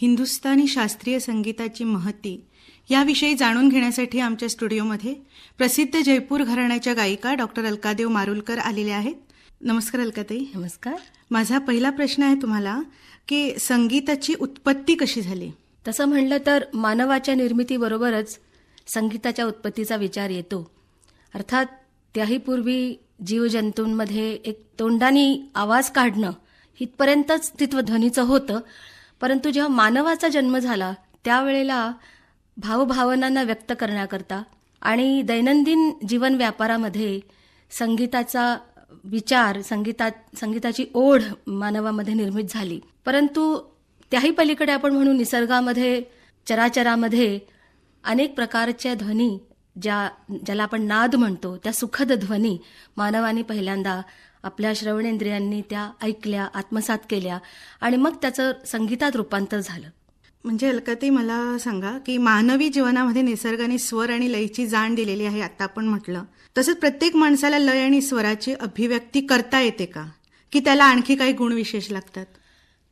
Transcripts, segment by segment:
हिंदुस्थानी शास्त्रीय संगीताची महती याविषयी जाणून घेण्यासाठी आमच्या स्टुडिओमध्ये प्रसिद्ध जयपूर घराण्याच्या गायिका डॉक्टर अलकादेव मारुलकर आलेल्या आहेत. नमस्कार अलकाताई. नमस्कार. माझा पहिला प्रश्न आहे तुम्हाला की संगीताची उत्पत्ती कशी झाली? तसं म्हणलं तर मानवाच्या निर्मितीबरोबरच संगीताच्या उत्पत्तीचा विचार येतो. अर्थात त्याही पूर्वी जीवजंतूंमध्ये एक तोंडाने आवाज काढणं इथपर्यंतच ध्वनीचं होतं. परंतु जेव्हा मानवाचा जन्म झाला त्यावेळेला भावभावनांना व्यक्त करण्याकरता आणि दैनंदिन जीवन व्यापारामध्ये संगीताचा विचार, संगीताची ओढ मानवामध्ये निर्मित झाली. परंतु त्याही पलीकडे आपण म्हणू निसर्गामध्ये, चराचरामध्ये अनेक प्रकारच्या ध्वनी ज्याला आपण नाद म्हणतो, त्या सुखद ध्वनी मानवाने पहिल्यांदा आपल्या श्रवणेंद्रियांनी त्या ऐकल्या, आत्मसात केल्या आणि मग त्याचं संगीतात रूपांतर झालं. म्हणजे अलकाताई मला सांगा की मानवी जीवनामध्ये निसर्गाने स्वर आणि लयची जाण दिलेली आहे आता आपण म्हटलं. तसंच प्रत्येक माणसाला लय आणि स्वराची अभिव्यक्ती करता येते का, की त्याला आणखी काही गुणविशेष लागतात?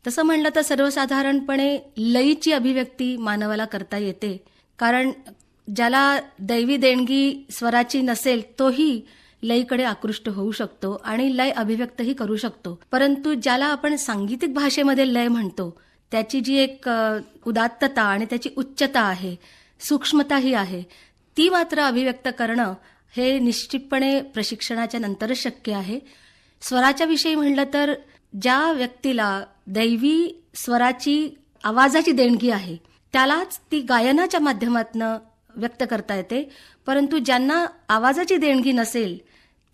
तसं म्हणलं तर सर्वसाधारणपणे लयीची अभिव्यक्ती मानवाला करता येते. कारण ज्याला दैवी देणगी स्वराची नसेल तोही लयीकडे आकृष्ट होऊ शकतो आणि लय अभिव्यक्तही करू शकतो. परंतु ज्याला आपण सांगीतिक भाषेमध्ये लय म्हणतो त्याची जी एक उदात्तता आणि त्याची उच्चता आहे, सूक्ष्मताही आहे, ती मात्र अभिव्यक्त करणं हे निश्चितपणे प्रशिक्षणाच्या नंतरच शक्य आहे. स्वराच्या विषयी म्हणलं तर ज्या व्यक्तीला दैवी स्वराची, आवाजाची देणगी आहे त्यालाच ती गायनाच्या माध्यमातून व्यक्त करता येते. परंतु ज्यांना आवाजाची देणगी नसेल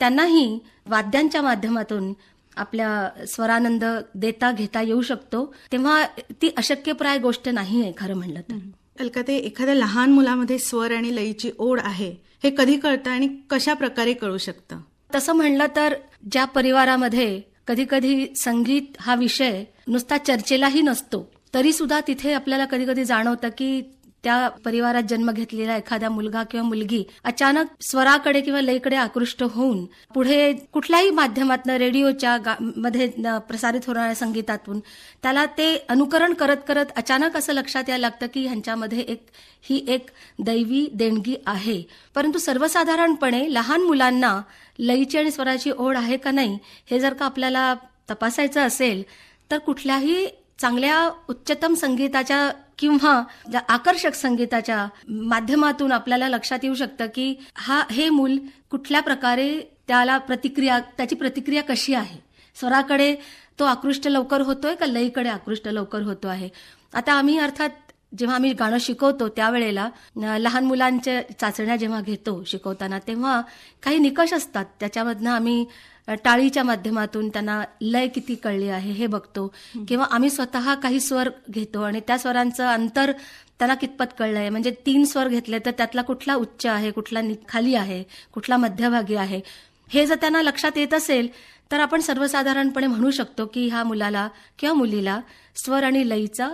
त्यांनाही वाद्यांच्या माध्यमातून आपल्या स्वरानंद देता घेता येऊ शकतो. तेव्हा ती अशक्यप्राय गोष्ट नाही आहे खरं म्हणलं तर. अलकाताई, एखाद्या लहान मुलामध्ये स्वर आणि लयीची ओढ आहे हे कधी कळतं आणि कशा प्रकारे कळू शकतं? तसं म्हणलं तर ज्या परिवारामध्ये कधी कधी संगीत हा विषय नुसता चर्चेलाही नसतो तरी सुद्धा तिथे आपल्याला कधी कधी जाणवतं की त्या परिवारात जन्म घेतलेला एखादा मुलगा किंवा मुलगी अचानक स्वराकडे किंवा लयीकडे आकृष्ट होऊन पुढे कुठल्याही माध्यमातून, रेडिओच्या मध्ये प्रसारित होणाऱ्या संगीतातून त्याला ते अनुकरण करत करत अचानक असं लक्षात यायला लागतं की ह्यांच्यामध्ये ही एक दैवी देणगी आहे. परंतु सर्वसाधारणपणे लहान मुलांना लयीची आणि स्वराची ओढ आहे का नाही हे जर का आपल्याला तपासायचं असेल तर कुठल्याही चांगल्या उच्चतम संगीताच्या किंवा आकर्षक संगीताच्या माध्यमातून आपल्याला लक्षात येऊ शकतं की हे मूल कुठल्या प्रकारे त्याची प्रतिक्रिया कशी आहे, स्वराकडे तो आकृष्ट लवकर होतोय का लयीकडे आकृष्ट लवकर होतो आहे. आता आम्ही अर्थात जेव्हा आम्ही गाणं शिकवतो त्यावेळेला लहान मुलांच्या चाचण्या जेव्हा घेतो शिकवताना तेव्हा काही निकष असतात. त्याच्यामधनं आम्ही टाळीच्या माध्यमातून त्यांना लय किती कळली आहे हे बघतो किंवा आम्ही स्वतः काही स्वर घेतो आणि त्या स्वरांचं अंतर त्यांना कितपत कळलंय. म्हणजे 3 स्वर घेतले तर त्यातला कुठला उच्च आहे, कुठला खाली आहे, कुठला मध्यभागी आहे, हे जर त्यांना लक्षात येत असेल तर आपण सर्वसाधारणपणे म्हणू शकतो की ह्या मुलाला किंवा मुलीला स्वर आणि लयीचा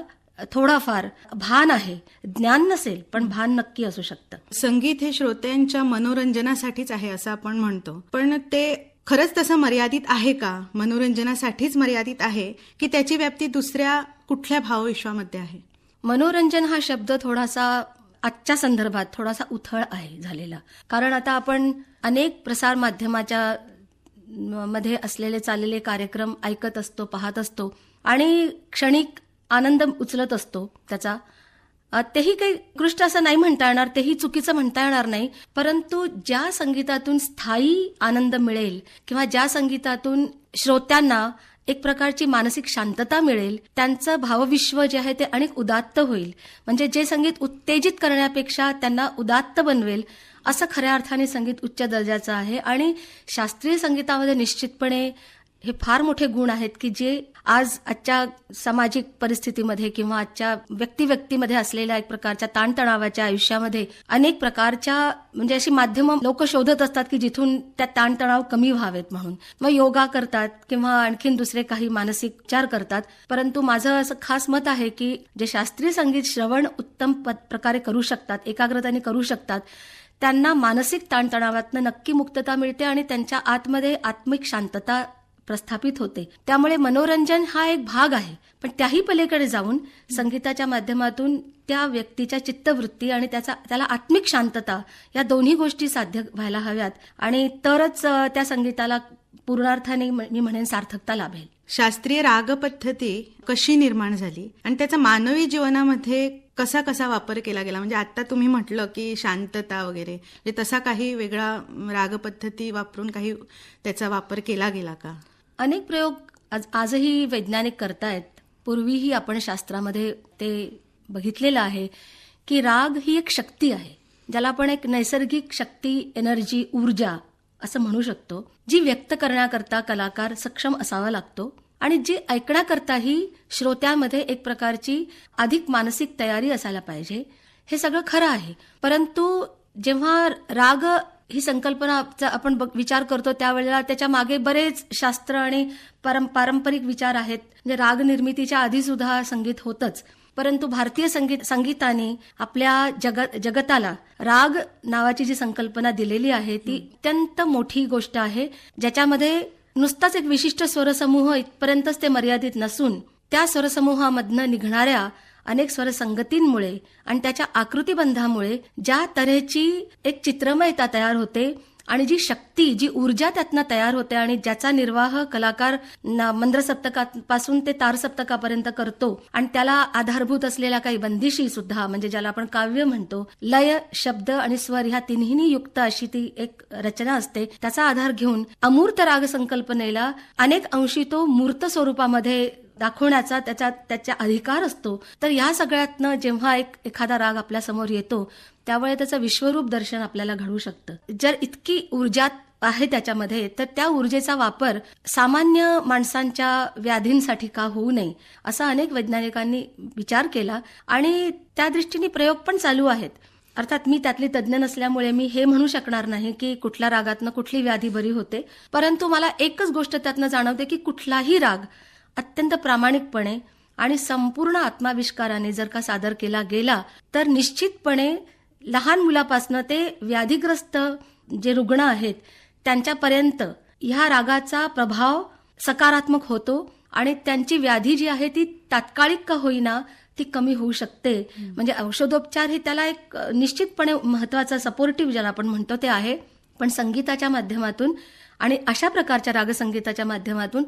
थोडाफार भान आहे. ज्ञान नसेल पण भान नक्की असू शकतं. संगीत हे श्रोत्यांच्या मनोरंजनासाठीच आहे असं आपण म्हणतो, पण ते खरंच तसं मर्यादित आहे का? मनोरंजनासाठीच मर्यादित आहे की त्याची व्याप्ती दुसऱ्या कुठल्या भावविश्वामध्ये आहे? मनोरंजन हा शब्द थोडासा आजच्या संदर्भात थोडासा उथळ आहे झालेला. कारण आता आपण अनेक प्रसार माध्यमाच्या मध्ये असलेले चाललेले कार्यक्रम ऐकत असतो, पाहत असतो आणि क्षणिक आनंद उचलत असतो त्याचा. तेही काही उत्कृष्ट असं नाही म्हणता येणार, तेही चुकीचं म्हणता येणार नाही. परंतु ज्या संगीतातून स्थायी आनंद मिळेल किंवा ज्या संगीतातून श्रोत्यांना एक प्रकारची मानसिक शांतता मिळेल, त्यांचं भावविश्व जे आहे ते अनेक उदात्त होईल. म्हणजे जे संगीत उत्तेजित करण्यापेक्षा त्यांना उदात्त बनवेल असं खऱ्या अर्थाने संगीत उच्च दर्जाचं आहे. आणि शास्त्रीय संगीतामध्ये निश्चितपणे हे फार मोठे गुण आहेत की जे आज आजच्या सामाजिक परिस्थितीमध्ये किंवा आजच्या व्यक्तीमध्ये असलेल्या एक प्रकारच्या ताणतणावाच्या आयुष्यामध्ये अनेक प्रकारच्या म्हणजे अशी माध्यमं लोक शोधत असतात की जिथून त्या ताणतणाव कमी व्हावेत म्हणून. मग योगा करतात किंवा आणखीन दुसरे काही मानसिक उपचार करतात. परंतु माझं असं खास मत आहे की जे शास्त्रीय संगीत श्रवण उत्तम प्रकारे करू शकतात, एकाग्रतेने करू शकतात, त्यांना मानसिक ताणतणावातनं नक्की मुक्तता मिळते आणि त्यांच्या आतमध्ये आत्मिक शांतता प्रस्थापित होते. त्यामुळे मनोरंजन हा एक भाग आहे, पण त्याही पलीकडे जाऊन संगीताच्या माध्यमातून त्या व्यक्तीच्या चित्तवृत्ती आणि त्याला आत्मिक शांतता या दोन्ही गोष्टी साध्य व्हायला हव्यात आणि तरच त्या संगीताला पूर्णार्थाने मी म्हणेन सार्थकता लाभेल. शास्त्रीय राग पद्धती कशी निर्माण झाली आणि त्याचा मानवी जीवनामध्ये कसा कसा वापर केला गेला? म्हणजे आता तुम्ही म्हटलं की शांतता वगैरे, म्हणजे तसा काही वेगळा राग पद्धती वापरून काही त्याचा वापर केला गेला का? अनेक प्रयोग आजही वैज्ञानिक करतायत. पूर्वीही आपण शास्त्रामध्ये ते बघितलेलं आहे की राग ही एक शक्ती आहे, ज्याला आपण एक नैसर्गिक शक्ती, एनर्जी, ऊर्जा असं म्हणू शकतो, जी व्यक्त करण्याकरता कलाकार सक्षम असावा लागतो आणि जी ऐकण्याकरताही श्रोत्यामध्ये एक प्रकारची अधिक मानसिक तयारी असायला पाहिजे. हे सगळं खरं आहे, परंतु जेव्हा राग ही संकल्पना आपण विचार करतो त्यावेळेला त्याच्या मागे बरेच शास्त्र आणि पारंपरिक विचार आहेत. म्हणजे राग निर्मितीच्या आधी सुद्धा संगीत होतच, परंतु भारतीय संगीताने आपल्या जगताला राग नावाची जी संकल्पना दिलेली आहे ती अत्यंत मोठी गोष्ट आहे, ज्याच्यामध्ये नुसताच एक विशिष्ट स्वरसमूह इथपर्यंतच ते मर्यादित नसून त्या स्वरसमूहामधनं निघणाऱ्या अनेक स्वरसंगतींमुळे आणि त्याच्या आकृतीबंधामुळे ज्या तऱ्हेची एक चित्रमयता तयार होते आणि जी शक्ती, जी ऊर्जा त्यातनं तयार होते आणि ज्याचा निर्वाह कलाकार मंद्र सप्तकापासून ते तार सप्तकापर्यंत करतो आणि त्याला आधारभूत असलेल्या काही बंदिशी सुद्धा, म्हणजे ज्याला आपण काव्य म्हणतो, लय, शब्द आणि स्वर ह्या तिन्हींनी युक्त अशी ती एक रचना असते. त्याचा आधार घेऊन अमूर्त राग संकल्पनेला अनेक अंशी तो मूर्त स्वरूपामध्ये दाखवण्याचा त्याचा अधिकार असतो. तर या सगळ्यातनं जेव्हा एखादा राग आपल्या समोर येतो त्यावेळी त्याचं विश्वरूप दर्शन आपल्याला घडू शकतं. जर इतकी ऊर्जा आहे त्याच्यामध्ये, तर त्या ऊर्जेचा वापर सामान्य माणसांच्या व्याधींसाठी का होऊ नये असा अनेक वैज्ञानिकांनी विचार केला आणि त्या दृष्टीने प्रयोग पण चालू आहेत. अर्थात मी त्यातली तज्ज्ञ नसल्यामुळे मी हे म्हणू शकणार नाही की कुठल्या रागातनं कुठली व्याधी बरी होते, परंतु मला एकच गोष्ट त्यातनं जाणवते की कुठलाही राग अत्यंत प्रामाणिकपणे आणि संपूर्ण आत्माविष्काराने जर का सादर केला गेला तर निश्चितपणे लहान मुलापासनं ते व्याधीग्रस्त जे रुग्ण आहेत त्यांच्यापर्यंत ह्या रागाचा प्रभाव सकारात्मक होतो आणि त्यांची व्याधी जी आहे ती तात्कालिक का होईना ती कमी होऊ शकते. म्हणजे औषधोपचार हे त्याला एक निश्चितपणे महत्वाचा सपोर्टिव्ह ज्याला आपण म्हणतो ते आहे, पण संगीताच्या माध्यमातून आणि अशा प्रकारच्या रागसंगीताच्या माध्यमातून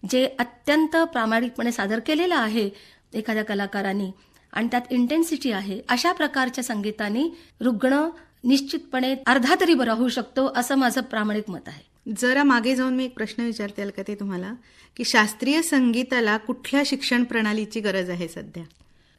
जे अत्यंत प्रामाणिकपणे सादर केलेलं आहे एखाद्या कलाकारांनी आणि त्यात इंटेन्सिटी आहे, अशा प्रकारच्या संगीताने रुग्ण निश्चितपणे अर्धा तरी बरा होऊ शकतो असं माझं प्रामाणिक मत आहे. जरा मागे जाऊन मी एक प्रश्न विचारते का ते तुम्हाला, की शास्त्रीय संगीताला कुठल्या शिक्षण प्रणालीची गरज आहे सध्या?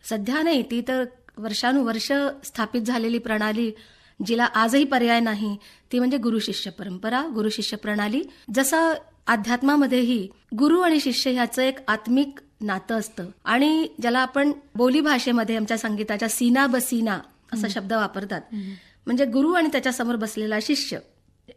सध्या नाही, ती तर वर्षानुवर्ष स्थापित झालेली प्रणाली जिला आजही पर्याय नाही ती म्हणजे गुरु शिष्य परंपरा, गुरु शिष्य प्रणाली. जसं अध्यात्मामध्येही गुरु आणि शिष्य ह्याचं एक आत्मिक नातं असतं आणि ज्याला आपण बोली भाषेमध्ये आमच्या संगीताच्या सीना बसीना असा शब्द वापरतात. म्हणजे गुरु आणि त्याच्यासमोर बसलेला शिष्य,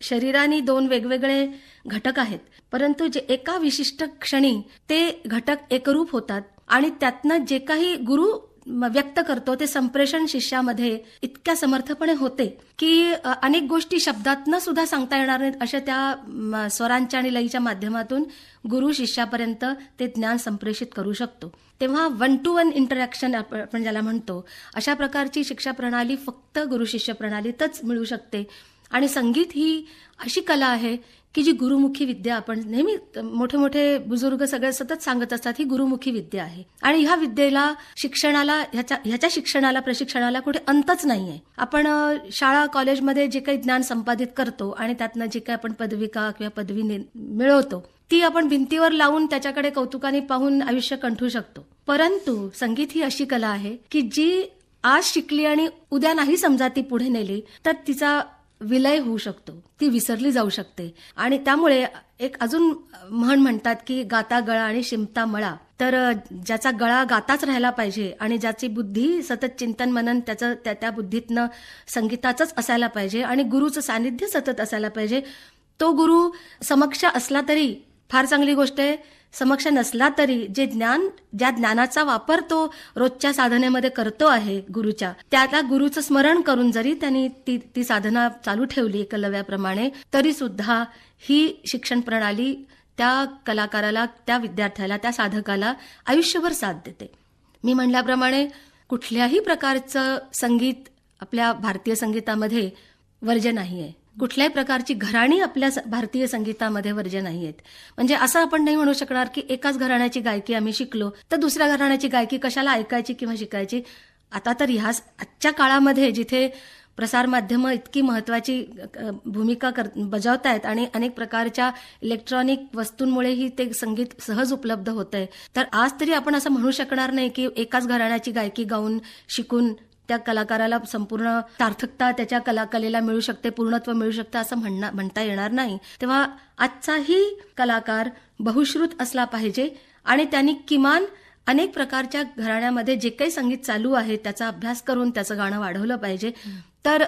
शरीराने दोन वेगवेगळे घटक आहेत, परंतु जे एका विशिष्ट क्षणी ते घटक एकरूप होतात आणि त्यातनं जे काही गुरु व्यक्त करतो ते संप्रेषण शिष्यामध्ये इतक्या समर्थपणे होते की अनेक गोष्टी शब्दातनं सुद्धा सांगता येणार नाहीत अशा त्या स्वरांच्या आणि लयीच्या माध्यमातून गुरु शिष्यापर्यंत ते ज्ञान संप्रेषित करू शकतो. तेव्हा 1-to-1 इंटरॅक्शन आपण ज्याला म्हणतो अशा प्रकारची शिक्षा प्रणाली फक्त गुरु शिष्य प्रणालीतच मिळू शकते. आणि संगीत ही अशी कला आहे की जी गुरुमुखी विद्या, आपण नेहमी मोठे मोठे बुजुर्ग सगळे सतत सांगत असतात, ही गुरुमुखी विद्या आहे आणि ह्या विद्येला शिक्षणाला ह्याच्या शिक्षणाला प्रशिक्षणाला कुठे अंतच नाहीये. आपण शाळा कॉलेजमध्ये जे काही ज्ञान संपादित करतो आणि त्यातनं जे काही आपण पदविका किंवा पदवी मिळवतो ती आपण भिंतीवर लावून त्याच्याकडे कौतुकाने पाहून आयुष्य कंठू शकतो. परंतु संगीत ही अशी कला आहे की जी आज शिकली आणि उद्या नाही समजा ती पुढे नेली तर तिचा विलय होऊ शकतो, ती विसरली जाऊ शकते. आणि त्यामुळे एक अजून म्हण म्हणतात की गाता गळा आणि शिंपता मळा. तर ज्याचा गळा गाताच राहायला पाहिजे आणि ज्याची बुद्धी सतत चिंतन मनन त्याचं त्या बुद्धीतनं संगीताचंच असायला पाहिजे आणि गुरुचं सानिध्य सतत असायला पाहिजे. तो गुरु समक्ष असला तरी फार चांगली गोष्ट आहे, समक्ष नसला तरी ज्या ज्ञानाचा वापर तो रोजच्या साधनेमध्ये करतो आहे गुरुच्या, त्याला गुरुचं स्मरण करून जरी त्यांनी ती साधना चालू ठेवली एकलव्याप्रमाणे, तरी सुद्धा ही शिक्षण प्रणाली त्या कलाकाराला, त्या विद्यार्थ्याला, त्या साधकाला आयुष्यभर साथ देते. मी म्हणल्याप्रमाणे कुठल्याही प्रकारचं संगीत आपल्या भारतीय संगीतामध्ये वर्ज्य नाहीये. कुठल्याही प्रकारची घराणी आपल्या भारतीय संगीतामध्ये वर्ज्य नाहीयेत. म्हणजे असं आपण नाही म्हणू शकणार की एकाच घराण्याची गायकी आम्ही शिकलो तर दुसऱ्या घराण्याची गायकी कशाला ऐकायची किंवा शिकायची. आता तर ह्या आजच्या काळामध्ये जिथे प्रसारमाध्यमं इतकी महत्वाची भूमिका बजावतायत आणि अनेक प्रकारच्या इलेक्ट्रॉनिक वस्तूंमुळेही ते संगीत सहज उपलब्ध होतंय, तर आज तरी आपण असं म्हणू शकणार नाही की एकाच घराण्याची गायकी गाऊन शिकून त्या कलाकाराला संपूर्ण सार्थकता त्याच्या कलेला मिळू शकते, पूर्णत्व मिळू शकतं असं म्हणता येणार नाही. तेव्हा आजचाही कलाकार बहुश्रुत असला पाहिजे आणि त्यांनी किमान अनेक प्रकारच्या घराण्यामध्ये जे काही संगीत चालू आहे त्याचा अभ्यास करून त्याचं गाणं वाढवलं पाहिजे. तर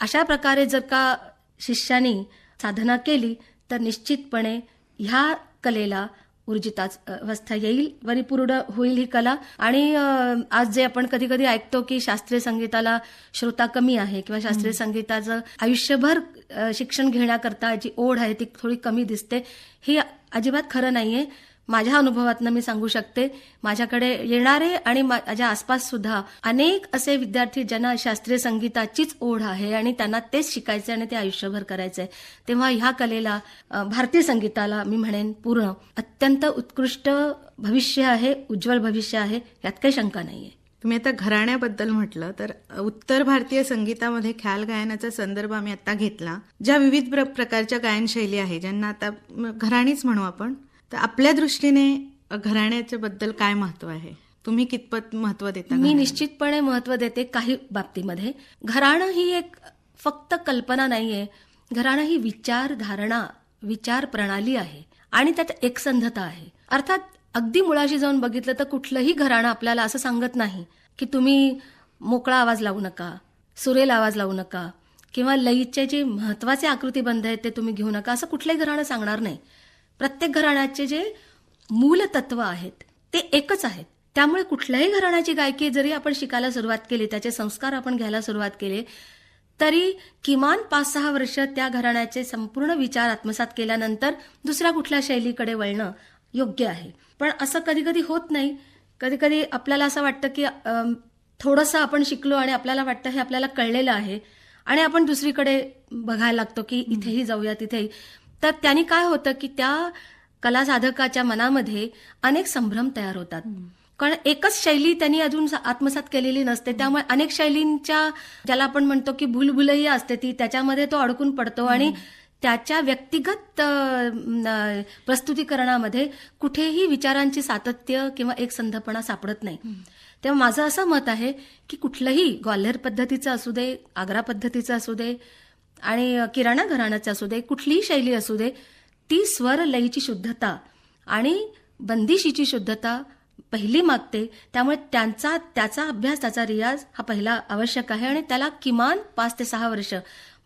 अशा प्रकारे जर का शिष्यानी साधना केली तर निश्चितपणे ह्या कलेला ऊर्जितावस्था येईल, परिपूर्ण होईल ही कला. आणि आज जे आपण कधी कधी ऐकतो की शास्त्रीय संगीताला श्रोता कमी आहे किंवा शास्त्रीय संगीताचं आयुष्यभर शिक्षण घेण्याकरता जी ओढ आहे ती थोडी कमी दिसते, ही अजिबात खरं नाहीये. माझ्या अनुभवातनं मी सांगू शकते, माझ्याकडे येणारे आणि माझ्या आसपास सुद्धा अनेक असे विद्यार्थी ज्यांना शास्त्रीय संगीताचीच ओढ आहे आणि त्यांना तेच शिकायचे आणि ते आयुष्यभर करायचंय. तेव्हा ह्या कलेला, भारतीय संगीताला मी म्हणेन पूर्ण अत्यंत उत्कृष्ट भविष्य आहे, उज्ज्वल भविष्य आहे, यात काही शंका नाहीये. तुम्ही आता घराण्याबद्दल म्हटलं तर उत्तर भारतीय संगीतामध्ये ख्याल गायनाचा संदर्भ आम्ही आता घेतला. ज्या विविध प्रकारच्या गायनशैली आहे ज्यांना आता घराणीच म्हणू आपण, तर आपल्या दृष्टीने घराण्याच्या बद्दल काय महत्व आहे? तुम्ही कितपत महत्व देता? मी निश्चितपणे महत्व देते काही बाबतीमध्ये. घराणं ही एक फक्त कल्पना नाहीये, घराणं ही विचारधारणा, विचार प्रणाली आहे आणि त्यात एकसंधता आहे. अर्थात अगदी मुळाशी जाऊन बघितलं तर कुठलंही घराणं आपल्याला असं सांगत नाही की तुम्ही मोकळा आवाज लावू नका, सुरेल आवाज लावू नका किंवा लयीचे जे महत्वाचे आकृतीबंध आहेत ते तुम्ही घेऊ नका, असं कुठलंही घराणं सांगणार नाही. प्रत्येक घराण्याचे जे मूल तत्व आहेत ते एकच आहेत. त्यामुळे कुठल्याही घराण्याची गायकी जरी आपण शिकायला सुरुवात केली, त्याचे संस्कार आपण घ्यायला सुरुवात केले, तरी किमान 5-6 वर्ष त्या घराण्याचे संपूर्ण विचार आत्मसात केल्यानंतर दुसऱ्या कुठल्या शैलीकडे वळणं योग्य आहे. पण असं कधी कधी होत नाही. कधी कधी आपल्याला असं वाटतं की थोडंसं आपण शिकलो आणि आपल्याला वाटतं हे आपल्याला कळलेलं आहे आणि आपण दुसरीकडे बघायला लागतो की इथेही जाऊया तिथेही. तर त्यांनी काय होतं की त्या कला साधकाच्या मनामध्ये अनेक संभ्रम तयार होतात, कारण एकच शैली त्यांनी अजून आत्मसात केलेली नसते. त्यामुळे अनेक शैलींच्या, ज्याला आपण म्हणतो की भूलभुलही असते ती, त्याच्यामध्ये तो अडकून पडतो आणि त्याच्या व्यक्तिगत प्रस्तुतीकरणामध्ये कुठेही विचारांची सातत्य किंवा एकसंधपणा सापडत नाही. तेव्हा माझं असं मत आहे की कुठलंही ग्वाल्हेर पद्धतीचं असू दे, आग्रा पद्धतीचं असू दे आणि किराणा घराण्याचं असू दे, कुठलीही शैली असू दे, ती स्वर लयीची शुद्धता आणि बंदिशीची शुद्धता पहिली मागते. त्यामुळे त्याचा अभ्यास, त्याचा रियाज हा पहिला आवश्यक आहे आणि त्याला किमान 5 ते 6 वर्ष.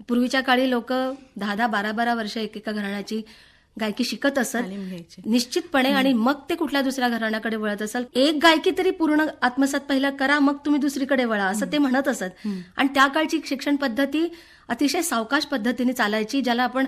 पूर्वीच्या काळी लोक 10-10, 12-12 वर्ष एकेका घराण्याची गायकी शिकत असत निश्चितपणे, आणि मग ते कुठल्या दुसऱ्या घराण्याकडे वळत असाल. एक गायकी तरी पूर्ण आत्मसात पहिला करा, मग तुम्ही दुसरीकडे वळा, असं ते म्हणत असत. आणि त्या काळची शिक्षण पद्धती अतिशय सावकाश पद्धतीने चालायची, ज्याला आपण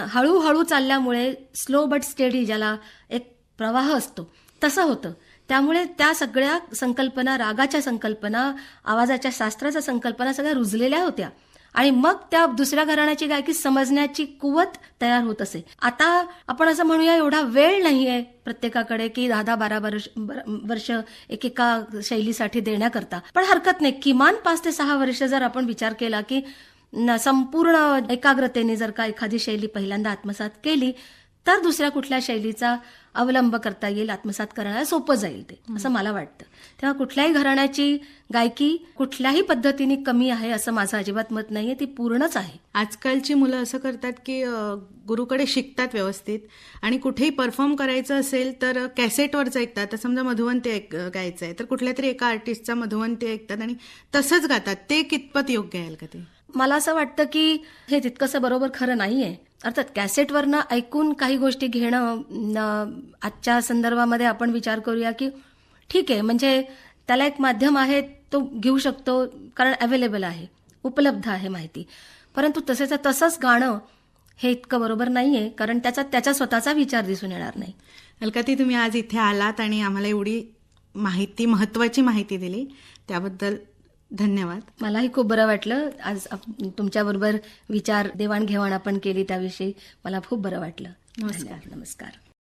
हळूहळू चालल्यामुळे स्लो बट स्टेडी, ज्याला एक प्रवाह असतो तसं होतं. त्यामुळे त्या सगळ्या संकल्पना, रागाच्या संकल्पना, आवाजाच्या शास्त्राच्या संकल्पना सगळ्या रुजलेल्या होत्या आणि मग त्या दुसऱ्या घराण्याची गायकी समजण्याची कुवत तयार होत असे. आता आपण असं म्हणूया एवढा वेळ नाहीये प्रत्येकाकडे की 10-12 वर्ष एकेका शैलीसाठी देण्याकरता, पण हरकत नाही. किमान 5 ते 6 वर्ष जर आपण विचार केला की संपूर्ण एकाग्रतेने जर का एखादी शैली पहिल्यांदा आत्मसात केली तर दुसऱ्या कुठल्या शैलीचा अवलंब करता येईल, आत्मसात करायला सोपं जाईल ते, असं मला वाटतं. तेव्हा कुठल्याही घराण्याची गायकी कुठल्याही पद्धतीने कमी आहे असं माझं अजिबात मत नाहीये, ती पूर्णच आहे. आजकालची मुलं असं करतात की गुरुकडे शिकतात व्यवस्थित आणि कुठेही परफॉर्म करायचं असेल तर कॅसेटवरच ऐकतात. तर समजा मधुवंती गायचं आहे तर कुठल्या तरी एका आर्टिस्टचा मधुवंती ऐकतात आणि तसंच गातात. ते कितपत योग्य आहे का? ते मला असं वाटतं की हे तितकंसं बरोबर खरं नाहीये. अर्थात कॅसेटवरनं ऐकून काही गोष्टी घेणं, आजच्या संदर्भामध्ये आपण विचार करूया की ठीक आहे, म्हणजे त्याला एक माध्यम आहे, तो घेऊ शकतो कारण अवेलेबल आहे, उपलब्ध आहे माहिती. परंतु तसंच गाणं हे इतकं बरोबर नाहीये, कारण त्याचा स्वतःचा विचार दिसून येणार नाही. अलकाताई, तुम्ही आज इथे आलात आणि आम्हाला एवढी महत्वाची माहिती दिली त्याबद्दल धन्यवाद. मलाही खूप बरं वाटलं. आज तुमच्याबरोबर विचार देवाणघेवाण आपण केली त्याविषयी मला खूप बरं वाटलं. नमस्कार. नमस्कार.